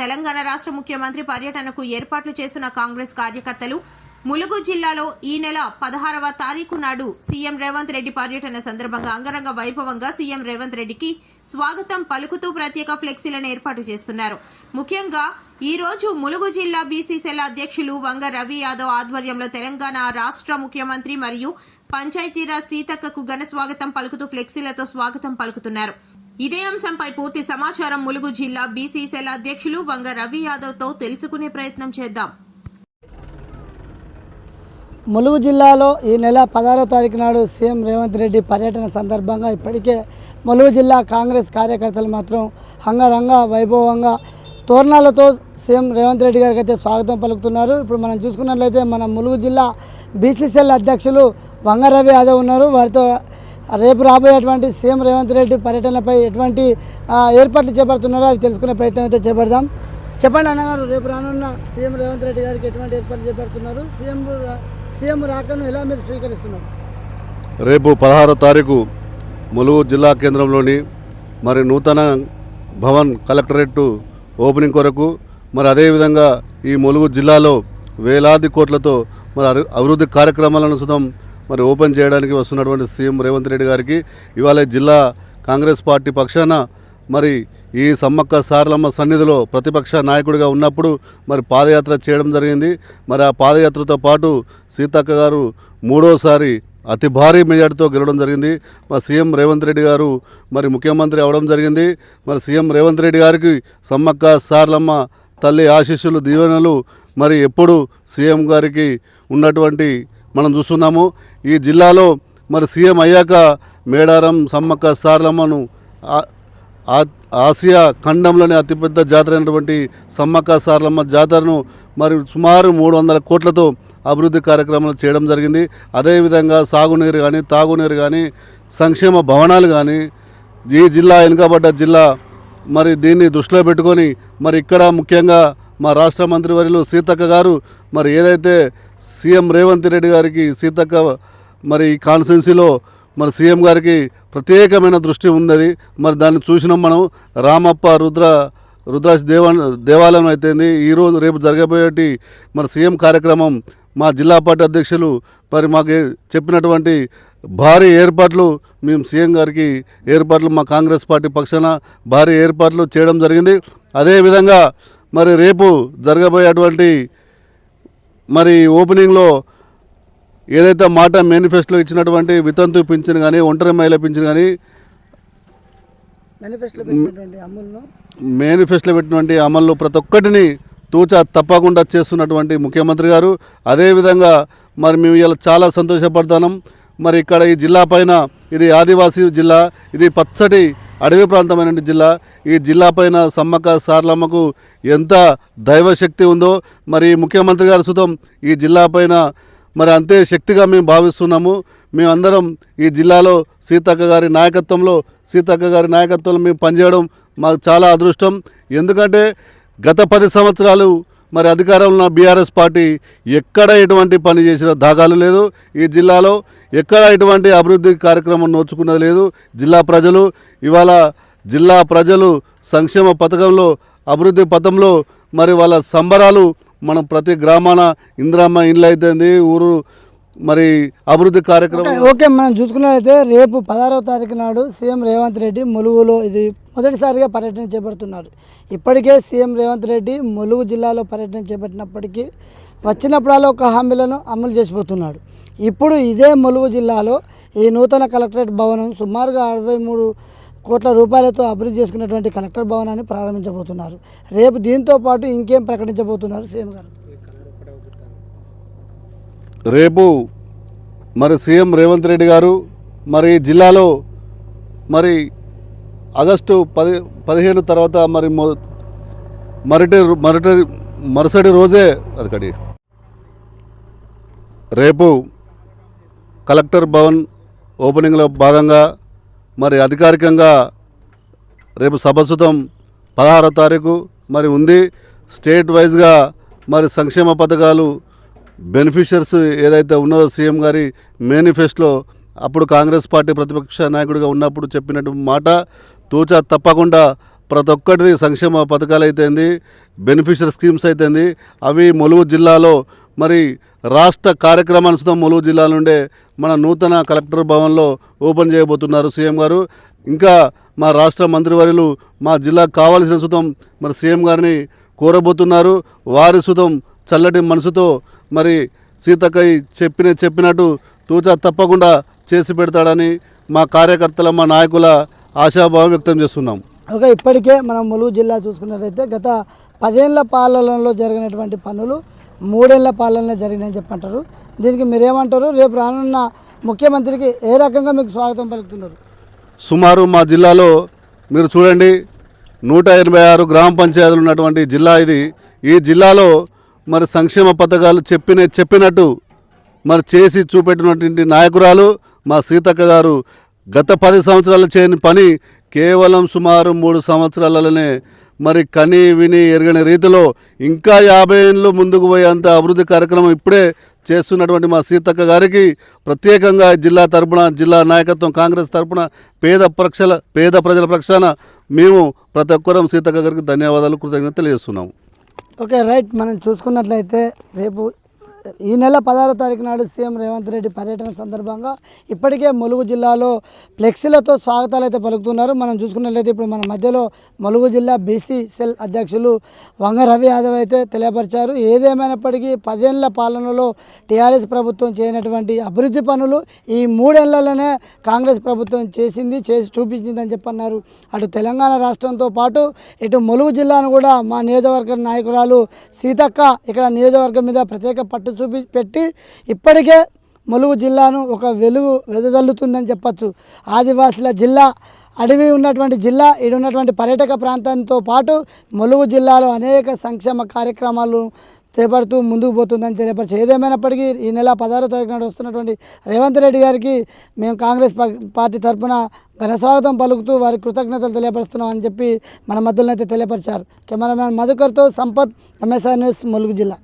తెలంగాణ రాష్ట్ర ముఖ్యమంత్రి పర్యటనకు ఏర్పాట్లు చేస్తున్న కాంగ్రెస్ కార్యకర్తలు ములుగు జిల్లాలో ఈ నెల 16వ తారీఖు నాడు సీఎం రేవంత్ రెడ్డి పర్యటన సందర్భంగా అంగరంగ వైభవంగా సీఎం రేవంత్ రెడ్డికి స్వాగతం పలుకుతూ ప్రత్యేక ఫ్లెక్సీలను ఏర్పాటు చేస్తున్నారు. ముఖ్యంగా ఈ రోజు ములుగు జిల్లా బీసీసీఎల్ అధ్యక్షులు వంగ రవి యాదవ్ ఆధ్వర్యంలో తెలంగాణ రాష్ట్ర ముఖ్యమంత్రి మరియు పంచాయతీరాజ్ సీతక్కకు ఘన స్వాగతం పలుకుతూ ఫ్లెక్సీలతో స్వాగతం పలుకుతున్నారు. ఇదే అంశంపై పూర్తి సమాచారం ములుగు జిల్లా బీసీసీఎల్ అధ్యక్షులు వంగ రవి యాదవ్ తో తెలుసుకునే ప్రయత్నం చేద్దాం. ములుగు జిల్లాలో ఈ నెల 16వ తారీఖు నాడు సీఎం రేవంత్ రెడ్డి పర్యటన సందర్భంగా ఇప్పటికే ములుగు జిల్లా కాంగ్రెస్ కార్యకర్తలు మాత్రం అంగరంగ వైభవంగా తోరణాలతో సీఎం రేవంత్ రెడ్డి గారికి అయితే స్వాగతం పలుకుతున్నారు. ఇప్పుడు మనం చూసుకున్నట్లయితే మన ములుగు జిల్లా బీసీసీఎల్ అధ్యక్షులు వంగ రవి యాదవ్ ఉన్నారు. వారితో రేపు రాబోయేటువంటి సీఎం రేవంత్ రెడ్డి పర్యటనపై ఎటువంటి ఏర్పాట్లు చేపడుతున్నారో అవి తెలుసుకునే ప్రయత్నం అయితే చేపడదాం. చెప్పండి అన్నగారు, రేపు రానున్న సీఎం రేవంత్ రెడ్డి గారికి ఎటువంటి ఏర్పాట్లు చేపడుతున్నారు? సీఎం రాకను ఎలా మీరు స్వీకరిస్తున్నారు? రేపు 16వ తారీఖు ములుగు జిల్లా కేంద్రంలోని మరి నూతన భవన్ కలెక్టరేట్ ఓపెనింగ్ కొరకు మరి అదేవిధంగా ఈ ములుగు జిల్లాలో వేలాది కోట్లతో మరి అభివృద్ధి కార్యక్రమాలను సుతం మరి ఓపెన్ చేయడానికి వస్తున్నటువంటి సీఎం రేవంత్ రెడ్డి గారికి ఇవాళ జిల్లా కాంగ్రెస్ పార్టీ పక్షాన మరి ఈ సమ్మక్క సారలమ్మ సన్నిధిలో ప్రతిపక్ష నాయకుడిగా ఉన్నప్పుడు మరి పాదయాత్ర చేయడం జరిగింది. మరి ఆ పాదయాత్రతో పాటు సీతక్క గారు మూడోసారి అతి భారీ మెజార్టీతో గెలవడం జరిగింది. మరి సీఎం రేవంత్ రెడ్డి గారు మరి ముఖ్యమంత్రి అవడం జరిగింది. మరి సీఎం రేవంత్ రెడ్డి గారికి సమ్మక్క సారలమ్మ తల్లి ఆశీస్సులు దీవెనలు మరి ఎప్పుడు సీఎం గారికి ఉన్నటువంటి మనం చూస్తున్నాము. ఈ జిల్లాలో మరి సీఎం అయ్యాక మేడారం సమ్మక్క సారలమ్మను ఆసియా ఖండంలోనే అతిపెద్ద జాతర అయినటువంటి సమ్మక్క సారలమ్మ జాతరను మరి సుమారు 300 కోట్లతో అభివృద్ధి కార్యక్రమాలు చేయడం జరిగింది. అదేవిధంగా సాగునీరు కానీ తాగునీరు కానీ సంక్షేమ భవనాలు కానీ ఈ జిల్లా వెనుకబడ్డ జిల్లా మరి దీన్ని దృష్టిలో పెట్టుకొని మరి ఇక్కడ ముఖ్యంగా మా రాష్ట్ర మంత్రివర్యులు సీతక్క గారు మరి ఏదైతే సీఎం రేవంత్ రెడ్డి గారికి సీతక్క మరి కాన్స్టిట్యున్సీలో మరి సీఎం గారికి ప్రత్యేకమైన దృష్టి ఉన్నది. మరి దాన్ని చూసినాం మనం. రామప్ప రుద్రాక్ష దేవాలయం అయితేంది ఈరోజు రేపు జరగబోయేటి మరి సీఎం కార్యక్రమం మా జిల్లా పార్టీ అధ్యక్షులు మరి మాకు చెప్పినటువంటి భారీ ఏర్పాట్లు మేము సీఎం గారికి ఏర్పాట్లు మా కాంగ్రెస్ పార్టీ పక్షాన భారీ ఏర్పాట్లు చేయడం జరిగింది. అదేవిధంగా మరి రేపు జరగబోయేటువంటి మరి ఓపెనింగ్లో ఏదైతే మాట మేనిఫెస్టోలో ఇచ్చినటువంటి వితంతు పింఛన్ కానీ ఒంటరి మహిళ పింఛన్ కానీ మేనిఫెస్టోలో పెట్టినటువంటి అమలు ప్రతి ఒక్కటిని తూచా తప్పకుండా చేస్తున్నటువంటి ముఖ్యమంత్రి గారు. అదేవిధంగా మరి మేము ఇలా చాలా సంతోషపడతాం. మరి ఇక్కడ ఈ జిల్లా పైన ఇది ఆదివాసీ జిల్లా, ఇది పచ్చటి అడవి ప్రాంతమైన జిల్లా. ఈ జిల్లా పైన సమ్మక్క సారలమ్మకు ఎంత దైవశక్తి ఉందో మరి ముఖ్యమంత్రి గారు సుతం ఈ జిల్లా పైన మరి అంతే శక్తిగా మేము భావిస్తున్నాము. మేమందరం ఈ జిల్లాలో సీతక్క గారి నాయకత్వంలో మేము పనిచేయడం మాకు చాలా అదృష్టం. ఎందుకంటే గత 10 సంవత్సరాలు మరి అధికారంలో ఉన్న బీఆర్ఎస్ పార్టీ ఎక్కడ ఎటువంటి పని చేసిన దాఖలు లేదు. ఈ జిల్లాలో ఎక్కడ ఎటువంటి అభివృద్ధి కార్యక్రమం నోచుకున్నది లేదు. జిల్లా ప్రజలు సంక్షేమ పథకంలో అభివృద్ధి పథంలో మరి వాళ్ళ సంబరాలు మనం ప్రతి గ్రామాన ఇందిరమ్మ ఇండ్లు అయితేంది ఊరు మరి అభివృద్ధి కార్యక్రమం. ఓకే, మనం చూసుకున్నట్లయితే రేపు 16వ తారీఖు నాడు సీఎం రేవంత్ రెడ్డి ములుగులో ఇది మొదటిసారిగా పర్యటన చేపడుతున్నారు. ఇప్పటికే సీఎం రేవంత్ రెడ్డి ములుగు జిల్లాలో పర్యటన చేపట్టినప్పటికీ వచ్చినప్పుడల్లా ఒక హామీలను అమలు చేసిపోతున్నాడు. ఇప్పుడు ఇదే ములుగు జిల్లాలో ఈ నూతన కలెక్టరేట్ భవనం సుమారుగా 63 కోట్ల రూపాయలతో అభివృద్ధి చేసుకున్నటువంటి కలెక్టర్ భవనాన్ని ప్రారంభించబోతున్నారు. రేపు దీంతో పాటు ఇంకేం ప్రకటించబోతున్నారు సీఎం గారు? రేపు మరి సీఎం రేవంత్ రెడ్డి గారు మరి జిల్లాలో మరి ఆగస్టు 15 తర్వాత మరి మరుసటి రోజే రేపు కలెక్టర్ భవన్ ఓపెనింగ్లో భాగంగా మరి అధికారికంగా రేపు సభసుతం 16వ తారీఖు మరి ఉంది. స్టేట్ వైజ్గా మరి సంక్షేమ పథకాలు బెనిఫిషియర్స్ ఏదైతే ఉన్నదో సీఎం గారి మేనిఫెస్టోలో అప్పుడు కాంగ్రెస్ పార్టీ ప్రతిపక్ష నాయకుడిగా ఉన్నప్పుడు చెప్పినట్టు మాట తూచా తప్పకుండా ప్రతి ఒక్కటిది సంక్షేమ పథకాలు అయితేంది, బెనిఫిషియరీ స్కీమ్స్ అయితేంది, అవి ములుగు జిల్లాలో మరి రాష్ట్ర కార్యక్రమాన్ని సుతం ములుగు జిల్లా నుండే మన నూతన కలెక్టర్ భవన్లో ఓపెన్ చేయబోతున్నారు సీఎం గారు. ఇంకా మా రాష్ట్ర మంత్రివర్యులు మా జిల్లాకు కావాల్సిన సుతం మరి సీఎం గారిని కోరబోతున్నారు. వారి సుతం చల్లటి మనసుతో మరి సీతక్కయ్య చెప్పినట్టు తూచా తప్పకుండా చేసి పెడతాడని మా కార్యకర్తల, మా నాయకుల ఆశాభావం వ్యక్తం చేస్తున్నాం. ఓకే, ఇప్పటికే మనం ములుగు జిల్లా చూసుకున్నట్లయితే గత 10 ఏళ్ల పాలనలో జరిగినటువంటి పనులు 3 ఏళ్ల పాలనలో జరిగినాయని చెప్పంటారు. దీనికి మీరేమంటారు? రేపు రానున్న ముఖ్యమంత్రికి ఏ రకంగా మీకు స్వాగతం పలుకుతున్నారు? సుమారు మా జిల్లాలో మీరు చూడండి 186 గ్రామ పంచాయతీలు ఉన్నటువంటి జిల్లా ఇది. ఈ జిల్లాలో మరి సంక్షేమ పథకాలు చెప్పినట్టు మరి చేసి చూపెట్టినటువంటి నాయకురాలు మా సీతక్క గారు. గత 10 సంవత్సరాలు చేయని పని కేవలం సుమారు 3 సంవత్సరాలలోనే మరి కని విని ఎరగని రీతిలో ఇంకా 50 ఏళ్ళు ముందుకు పోయేంత అభివృద్ధి కార్యక్రమం ఇప్పుడే చేస్తున్నటువంటి మా సీతక్క గారికి ప్రత్యేకంగా జిల్లా తరపున, జిల్లా నాయకత్వం కాంగ్రెస్ తరపున పేద ప్రజల పక్షాన మేము ప్రతి ఒక్కరం సీతక్క గారికి ధన్యవాదాలు, కృతజ్ఞతలు తెలియజేస్తున్నాము. Okay, right. మనం చూసుకున్నట్లయితే రేపు ఈ నెల 16వ తారీఖు నాడు సీఎం రేవంత్ రెడ్డి పర్యటన సందర్భంగా ఇప్పటికే ములుగు జిల్లాలో ఫ్లెక్సీలతో స్వాగతాలు అయితే పలుకుతున్నారు. మనం చూసుకున్నట్లయితే ఇప్పుడు మన మధ్యలో ములుగు జిల్లా బీసీ సెల్ అధ్యక్షులు వంగ రవి యాదవ్ అయితే తెలియపరిచారు. ఏదేమైనప్పటికీ 10 ఏళ్ల పాలనలో టీఆర్ఎస్ ప్రభుత్వం చేయనటువంటి అభివృద్ధి పనులు ఈ 3 ఏళ్లలోనే కాంగ్రెస్ ప్రభుత్వం చేసి చూపించిందని చెప్పన్నారు. అటు తెలంగాణ రాష్ట్రంతో పాటు ఇటు ములుగు జిల్లాను కూడా మా నియోజకవర్గ నాయకురాలు సీతక్క ఇక్కడ నియోజకవర్గం మీద ప్రత్యేక పట్టు పెట్టి ఇప్పటికే ములుగు జిల్లాను ఒక వెలుగు వెదజల్లుతుందని చెప్పచ్చు. ఆదివాసుల జిల్లా, అడవి ఉన్నటువంటి జిల్లా, ఇటు ఉన్నటువంటి పర్యాటక ప్రాంతంతో పాటు ములుగు జిల్లాలో అనేక సంక్షేమ కార్యక్రమాలు చేపడుతూ ముందుకు పోతుందని తెలియపరిచి, ఏదేమైనప్పటికీ ఈ నెల 16వ తారీఖు నాడు వస్తున్నటువంటి రేవంత్ రెడ్డి గారికి మేము కాంగ్రెస్ పార్టీ తరఫున ఘన స్వాగతం పలుకుతూ వారి కృతజ్ఞతలు తెలియపరుస్తున్నాం అని చెప్పి మన మధ్యలో అయితే తెలియపరిచారు. కెమెరామ్యాన్ మధుకర్తో సంపత్, ఎంఎస్ఆర్ న్యూస్, ములుగు జిల్లా.